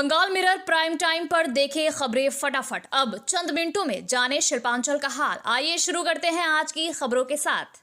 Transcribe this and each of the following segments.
Bengal mirror prime time पर देखे खबरें फटाफट। अब चंद मिनटों में जाने शिल्पांचल का हाल। आइए शुरू करते हैं आज की खबरों के साथ।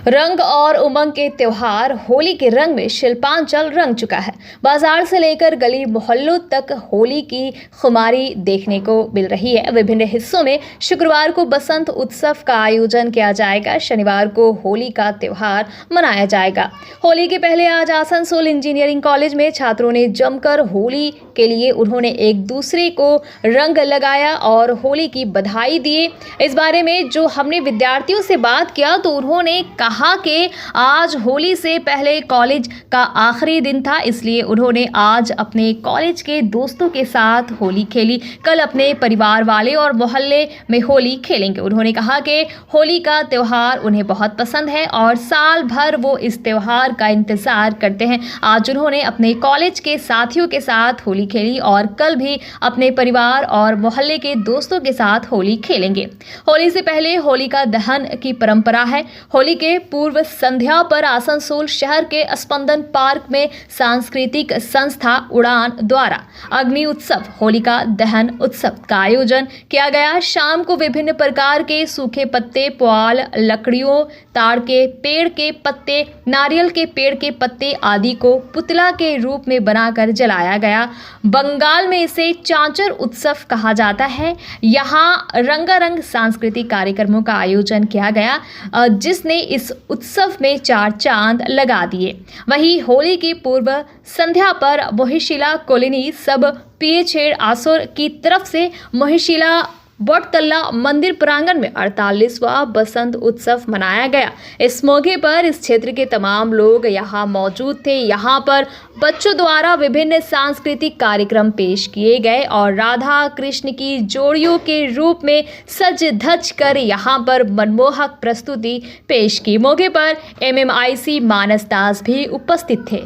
रंग और उमंग के त्योहार होली के रंग में शिल्पांचल रंग चुका है। बाजार से लेकर गली मोहल्लों तक होली की खुमारी देखने को मिल रही है। विभिन्न हिस्सों में शुक्रवार को बसंत उत्सव का आयोजन किया जाएगा। शनिवार को होली का त्योहार मनाया जाएगा। होली के पहले आज आसनसोल इंजीनियरिंग कॉलेज में छात्रों ने जमकर होली के लिए उन्होंने एक दूसरे को रंग लगाया और होली की बधाई दिए। इस बारे में जो हमने विद्यार्थियों से बात किया तो उन्होंने कहा कि आज होली से पहले कॉलेज का आखिरी दिन था, इसलिए उन्होंने आज अपने कॉलेज के दोस्तों के साथ होली खेली। कल अपने परिवार वाले और मोहल्ले में होली खेलेंगे। उन्होंने कहा कि होली का त्यौहार उन्हें बहुत पसंद है और साल भर वो इस त्यौहार का इंतजार करते हैं। आज उन्होंने अपने कॉलेज के साथियों के साथ होली खेली और कल भी अपने परिवार और मोहल्ले के दोस्तों के साथ होली खेलेंगे। होली से पहले होलिका दहन की परंपरा है। होली के पूर्व संध्या पर आसनसोल शहर के स्पंदन पार्क में सांस्कृतिक संस्था उड़ान द्वारा अग्नि उत्सव होलिका दहन उत्सव का आयोजन किया गया। शाम को विभिन्न प्रकार के सूखे पत्ते, पुआल, लकड़ियों, ताड़ के पेड़ के पत्ते, नारियल के पेड़ के पत्ते आदि को पुतला के रूप में बनाकर जलाया गया। बंगाल में इसे चांचर उत्सव कहा जाता है। यहाँ रंगारंग सांस्कृतिक कार्यक्रमों का आयोजन किया गया, जिसने इस उत्सव में 4 चांद लगा दिए। वहीं होली की पूर्व संध्या पर मोहिशीला कॉलोनी सब पीएचेड आसोर की तरफ से मोहिशीला बटतल्ला मंदिर प्रांगण में 48वां बसंत उत्सव मनाया गया। इस मौके पर इस क्षेत्र के तमाम लोग यहाँ मौजूद थे। यहाँ पर बच्चों द्वारा विभिन्न सांस्कृतिक कार्यक्रम पेश किए गए और राधा कृष्ण की जोड़ियों के रूप में सज धज कर यहाँ पर मनमोहक प्रस्तुति पेश की। मौके पर MMIC मानस दास भी उपस्थित थे।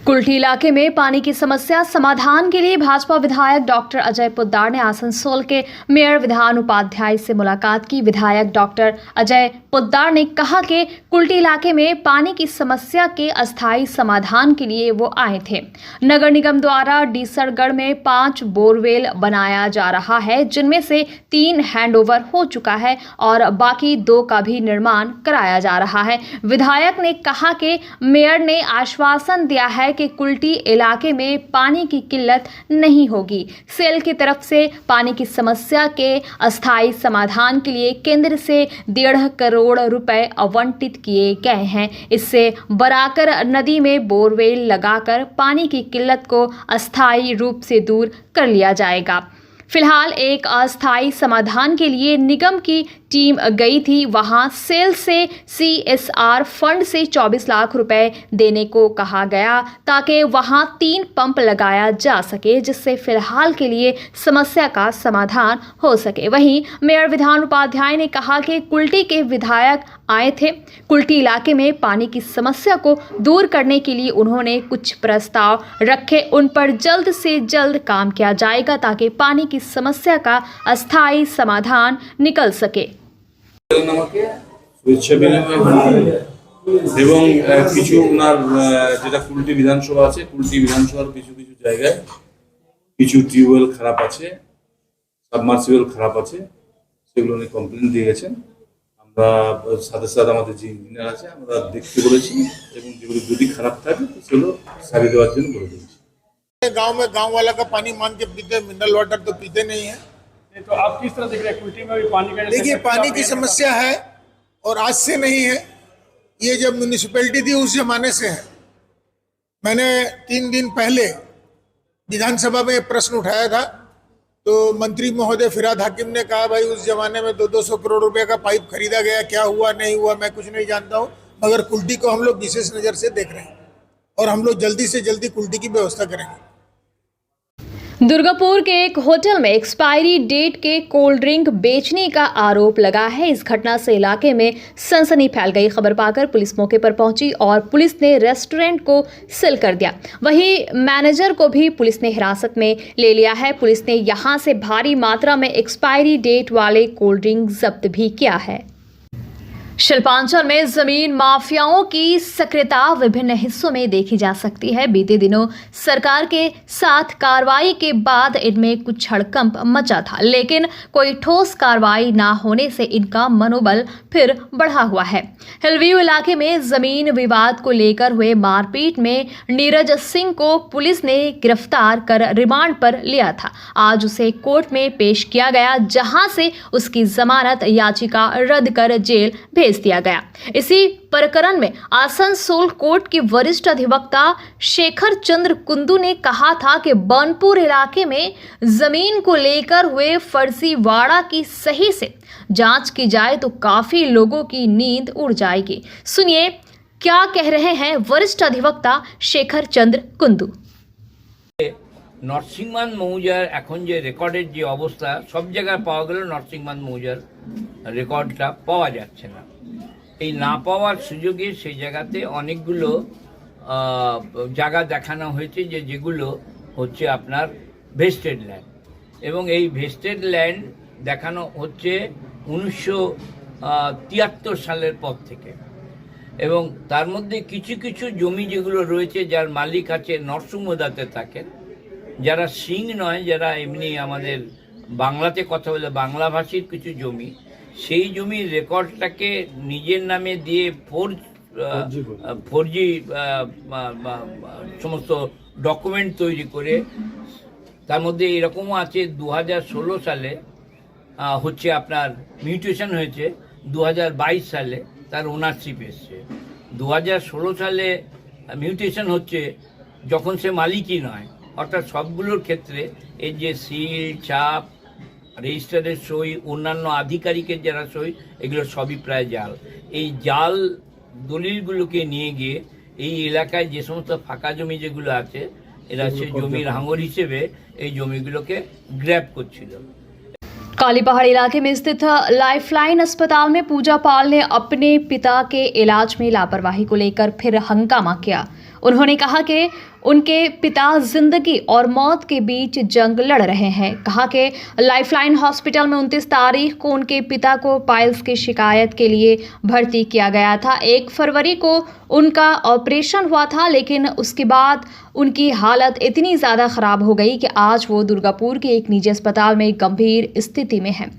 कुल्टी इलाके में पानी की समस्या समाधान के लिए भाजपा विधायक डॉक्टर अजय पोद्दार ने आसनसोल के मेयर विधान उपाध्याय से मुलाकात की। विधायक डॉक्टर अजय पोद्दार ने कहा कि कुल्टी इलाके में पानी की समस्या के अस्थायी समाधान के लिए वो आए थे। नगर निगम द्वारा डीसरगढ़ में 5 बोरवेल बनाया जा रहा है, जिनमें से 3 हैंडओवर हो चुका है और बाकी 2 का भी निर्माण कराया जा रहा है। विधायक ने कहा कि मेयर ने आश्वासन दिया है कि कुल्टी इलाके में पानी की किल्लत नहीं होगी। सेल की तरफ से पानी की समस्या के अस्थायी समाधान के लिए केंद्र से 1.5 करोड़ रुपए आवंटित किए गए हैं। इससे बराकर नदी में बोरवेल लगाकर पानी की किल्लत को अस्थायी रूप से दूर कर लिया जाएगा। फिलहाल एक अस्थायी समाधान के लिए निगम की टीम गई थी। वहां सेल से CSR फंड से 24 लाख रुपए देने को कहा गया ताकि वहां 3 पंप लगाया जा सके, जिससे फिलहाल के लिए समस्या का समाधान हो सके। वहीं मेयर विधान उपाध्याय ने कहा कि कुल्टी के विधायक आए थे। कुल्टी इलाके में पानी की समस्या को दूर करने के लिए उन्होंने कुछ प्रस्ताव रखे। उन पर जल्द से जल्द काम किया जाएगा ताकि पानी की समस्या का अस्थायी समाधान निकल सके। এবং কিছু ওনার যেটা কুল্টি বিধানসভা আছে, কুল্টি বিধানসভার কিছু কিছু জায়গায় কিছু টিউবওয়েল খারাপ আছে, সাবমার্সিবল খারাপ আছে, সেগুলো নিয়ে কমপ্লেন দিয়ে গেছেন। আমরা সাথে সাথে আমাদের যে ইঞ্জিনিয়ার আছে আমরা দেখতে বলেছি এবং যেগুলো যদি খারাপ থাকে সেগুলো সারিয়ে দেওয়ার জন্য বলে দিয়েছি। गांव में गांव वाला का पानी मान के पीते, मिनरल वाटर तो पीते नहीं है। तो आप किस तरह देख रहे हैं कुल्टी में भी पानी का? देखिए, पानी की समस्या है और आज से नहीं है, ये जब म्यूनिसिपैलिटी थी उस जमाने से है। मैंने 3 दिन पहले विधानसभा में प्रश्न उठाया था तो मंत्री महोदय फिराद हाकिम ने कहा भाई उस जमाने में 200 करोड़ रुपए का पाइप खरीदा गया, क्या हुआ नहीं हुआ मैं कुछ नहीं जानता हूँ, मगर कुल्टी को हम लोग विशेष नज़र से देख रहे हैं और हम लोग जल्दी से जल्दी कुल्टी की व्यवस्था करेंगे। दुर्गापुर के एक होटल में एक्सपायरी डेट के कोल्ड ड्रिंक बेचने का आरोप लगा है। इस घटना से इलाके में सनसनी फैल गई। खबर पाकर पुलिस मौके पर पहुंची और पुलिस ने रेस्टोरेंट को सील कर दिया। वहीं मैनेजर को भी पुलिस ने हिरासत में ले लिया है। पुलिस ने यहां से भारी मात्रा में एक्सपायरी डेट वाले कोल्ड ड्रिंक जब्त भी किया है। शिल्पांचल में जमीन माफियाओं की सक्रियता विभिन्न हिस्सों में देखी जा सकती है। बीते दिनों सरकार के साथ कार्रवाई के बाद इनमें कुछ हड़कंप मचा था, लेकिन कोई ठोस कार्रवाई ना होने से इनका मनोबल फिर बढ़ा हुआ है। हिलव्यू इलाके में जमीन विवाद को लेकर हुए मारपीट में नीरज सिंह को पुलिस ने गिरफ्तार कर रिमांड पर लिया था। आज उसे कोर्ट में पेश किया गया, जहां से उसकी जमानत याचिका रद्द कर जेल भेज दिया गया। इसी प्रकरण में आसनसोल कोर्ट के वरिष्ठ अधिवक्ता शेखर चंद्र कुंदू ने कहा था कि बनपुर इलाके में जमीन को लेकर हुए फर्जीवाड़ा की सही से जांच की जाए तो काफी लोगों की नींद उड़ जाएगी। सुनिए क्या कह रहे हैं वरिष्ठ अधिवक्ता शेखर चंद्र कुंदू। नरसिंहमान मौजार এখন যে রেকর্ডের যে অবস্থা সব জায়গায় পাওয়া গেল নরসিংহমান মৌজার রেকর্ডটা পাওয়া যাচ্ছে না। এই না পাওয়ার সুযোগে সেই জায়গাতে অনেকগুলো জায়গা দেখানো হয়েছে যেগুলো হচ্ছে আপনার ভেস্টেড ল্যান্ড এবং এই ভেস্টেড ল্যান্ড দেখানো হচ্ছে 1973 সালের পর থেকে এবং তার মধ্যে কিছু কিছু জমি যেগুলো রয়েছে যার মালিক আছে নরসিংহদাতে থাকেন, যারা সিং নয়, যারা এমনি আমাদের বাংলাতে কথা বলে বাংলাভাষীর কিছু জমি, সেই জমির রেকর্ডটাকে নিজের নামে দিয়ে ফোরজি সমস্ত ডকুমেন্ট তৈরি করে তার মধ্যে এরকমও আছে 2016 সালে হচ্ছে আপনার মিউটেশন হয়েছে, 2022 সালে তার ওনারশিপ এসছে। 2016 সালে মিউটেশন হচ্ছে যখন সে মালিকই নয়, অর্থাৎ সবগুলোর ক্ষেত্রে এই যে সিল ছাপ রেজিস্টারের সই অন্যান্য আধিকারিকের যারা সই এগুলো সবই প্রায় জাল। এই জাল দলিলগুলোকে নিয়ে গিয়ে এই এলাকায় যে সমস্ত ফাঁকা জমি যেগুলো আছে এরা সে জমির হাঙর হিসেবে এই জমিগুলোকে গ্র্যাব করছিল। काली पहाड़ इलाके में स्थित लाइफलाइन अस्पताल में पूजा पाल ने अपने पिता के इलाज में लापरवाही को लेकर फिर हंगामा किया। उन्होंने कहा कि उनके पिता जिंदगी और मौत के बीच जंग लड़ रहे हैं। कहा कि लाइफलाइन हॉस्पिटल में 29 तारीख को उनके पिता को पाइल्स की शिकायत के लिए भर्ती किया गया था। 1 फरवरी को उनका ऑपरेशन हुआ था, लेकिन उसके बाद उनकी हालत इतनी ज़्यादा ख़राब हो गई कि आज वो दुर्गापुर के एक निजी अस्पताल में गंभीर स्थिति में हैं।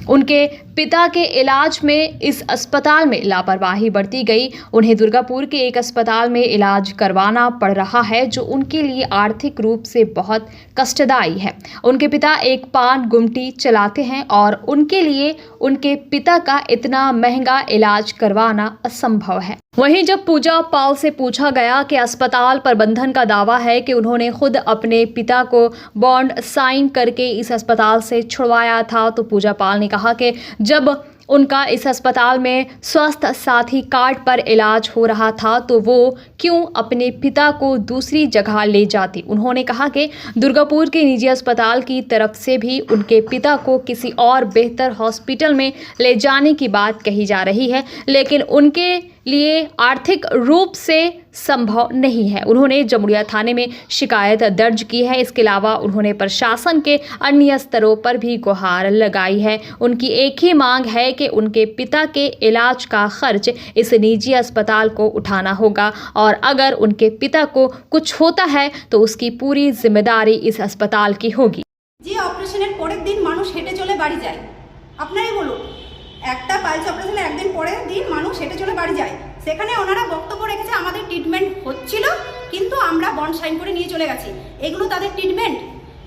उनके पिता के इलाज में इस अस्पताल में लापरवाही बरती गई। उन्हें दुर्गापुर के एक अस्पताल में इलाज करवाना पड़ रहा है, जो उनके लिए आर्थिक रूप से बहुत कष्टदायी है। उनके पिता एक पान गुमटी चलाते हैं और उनके लिए उनके पिता का इतना महंगा इलाज करवाना असंभव है। वहीं जब पूजा पाल से पूछा गया कि अस्पताल प्रबंधन का दावा है कि उन्होंने खुद अपने पिता को बॉन्ड साइन करके इस अस्पताल से छुड़वाया था, तो पूजा पाल ने कहा कि जब उनका इस अस्पताल में स्वास्थ्य साथी कार्ड पर इलाज हो रहा था तो वो क्यों अपने पिता को दूसरी जगह ले जाती। उन्होंने कहा कि दुर्गापुर के निजी अस्पताल की तरफ से भी उनके पिता को किसी और बेहतर हॉस्पिटल में ले जाने की बात कही जा रही है, लेकिन उनके लिए आर्थिक रूप से संभव नहीं है। उन्होंने जमुड़िया थाने में शिकायत दर्ज की है। इसके अलावा उन्होंने प्रशासन के अन्य स्तरों पर भी गुहार लगाई है। उनकी एक ही मांग है कि उनके पिता के इलाज का खर्च इस निजी अस्पताल को उठाना होगा और अगर उनके पिता को कुछ होता है तो उसकी पूरी जिम्मेदारी इस अस्पताल की होगी। যে অপারেশনের পরের দিন মানুষ হেঁটে চলে বাড়ি যায়, আপনারাই বলুন, একটা পাইলস অপারেশনের একদিন পরের দিন মানুষ হেঁটে চলে বাড়ি যায়। সেখানে ওনারা বক্তব্য রেখেছে আমাদের ট্রিটমেন্ট হচ্ছিল কিন্তু আমরা বন্ড সাইন করে নিয়ে চলে গেছি। এগুলো তাদের ট্রিটমেন্ট?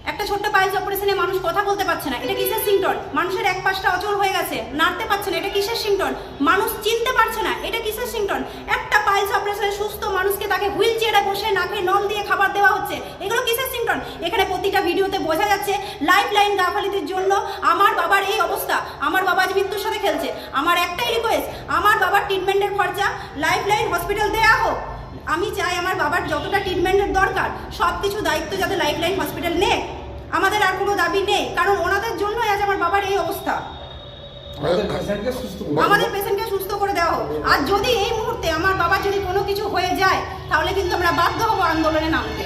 একটা ছোট্ট পাইলস অপারেশনে মানুষ কথা বলতে পারছে না, এটা কিসের সিমটম? মানুষের এক পাশটা অচল হয়ে গেছে, নাড়তে পারছে না, এটা কিসের সিমটম? মানুষ চিনতে পারছে না, এটা কিসের সিমটম? একটা পাইলস অপারেশনে সুস্থ মানুষকে তাকে হুইল চেয়ারে বসে নাকে নল দিয়ে খাবার দেওয়া হচ্ছে, এগুলো কিসের সিমটম? এখানে প্রতিটা ভিডিওতে বোঝা যাচ্ছে লাইফলাইন গাফালিতির জন্য আমার বাবার এই অবস্থা। আমার বাবা আজ মৃত্যুর সাথে খেলছে। আমার একটাই রিকোয়েস্ট, আমার বাবার ট্রিটমেন্টের খরচা লাইফলাইন হসপিটাল দেওয়া হোক। আমি চাই আমার বাবার যতটা ট্রিটমেন্টের দরকার সব কিছু দায়িত্ব যাতে লাইফলাইন হসপিটাল নেয়। আমাদের আর কোনো দাবি নেই, কারণ ওনাদের জন্যই আজ আমার বাবার এই অবস্থা। আমাদের পেশেন্টকে সুস্থ করে দেওয়া হোক। আর যদি এই মুহূর্তে আমার বাবার যদি কোনো কিছু হয়ে যায় তাহলে কিন্তু আমরা বাধ্য হব আন্দোলনে নামতে।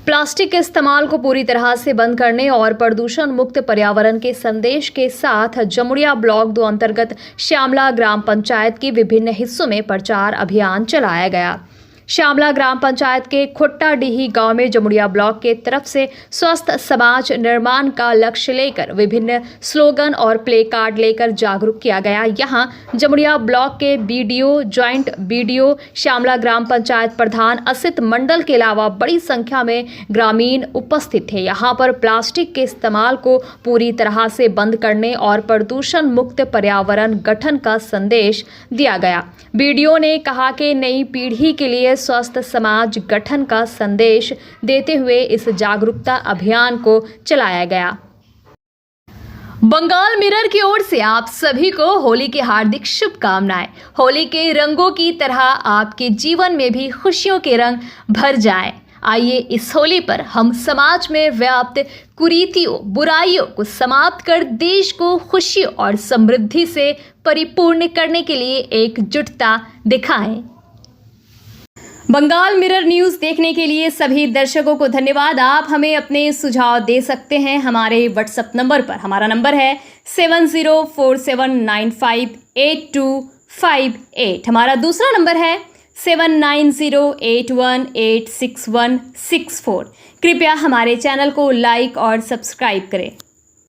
प्लास्टिक के इस्तेमाल को पूरी तरह से बंद करने और प्रदूषण मुक्त पर्यावरण के संदेश के साथ जमुड़िया ब्लॉक 2 अंतर्गत श्यामला ग्राम पंचायत के विभिन्न हिस्सों में प्रचार अभियान चलाया गया। श्यामला ग्राम पंचायत के खुट्टाडीही गांव में जमुड़िया ब्लॉक के तरफ से स्वस्थ समाज निर्माण का लक्ष्य लेकर विभिन्न स्लोगन और प्ले कार्ड लेकर जागरूक किया गया। यहां जमुड़िया ब्लॉक के बीडीओ, ज्वाइंट बीडीओ, श्यामला ग्राम पंचायत प्रधान असित मंडल के अलावा बड़ी संख्या में ग्रामीण उपस्थित थे। यहां पर प्लास्टिक के इस्तेमाल को पूरी तरह से बंद करने और प्रदूषण मुक्त पर्यावरण गठन का संदेश दिया गया। बीडीओ ने कहा कि नई पीढ़ी के लिए स्वस्थ समाज गठन का संदेश देते हुए इस जागरूकता अभियान को चलाया गया। बंगाल मिरर की ओर से आप सभी को होली की हार्दिक शुभकामनाएं। होली के रंगों की तरह आपके जीवन में भी खुशियों के रंग भर जाएं। आइए इस होली पर हम समाज में व्याप्त कुरीतियों, बुराइयों को समाप्त कर देश को खुशी और समृद्धि से परिपूर्ण करने के लिए एकजुटता दिखाएं। बंगाल मिरर न्यूज़ देखने के लिए सभी दर्शकों को धन्यवाद। आप हमें अपने सुझाव दे सकते हैं हमारे व्हाट्सएप नंबर पर। हमारा नंबर है 7047958258। हमारा दूसरा नंबर है 7908186164। कृपया हमारे चैनल को लाइक और सब्सक्राइब करें।